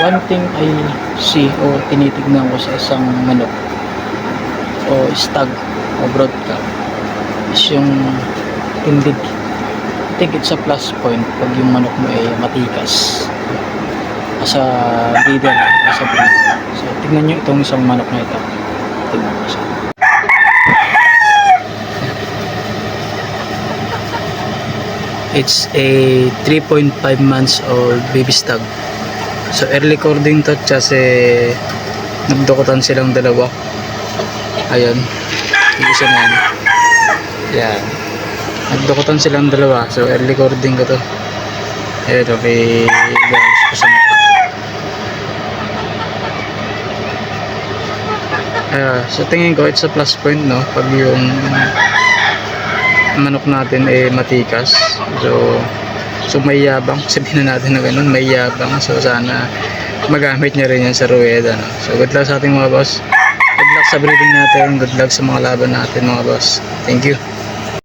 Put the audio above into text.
one thing I see o tinitignan ko sa isang manok o stag o broadcock is yung tindig. I think it's a plus point pag yung manok mo ay matikas as a breeder, as a breed. So tignan nyo itong isang manok na ito. Tignan mo siya. It's a 3.5 months old baby stag. So early cording to kasi nagdukutan silang dalawa. Ayun. Yung isa na yan. Yan. Nagdukutan silang dalawa. So early cording ko to. Ayun, okay. Galis ko sa mata. So tingin ko it's a plus point, no, pag yung manok natin ay matikas. So may yabang, sabihin na natin na ganun, may yabang. So sana magamit niya rin yan sa ruweda, no? So good luck sa ating mga boss, good luck sa breeding natin, good luck sa mga laban natin mga boss. Thank you.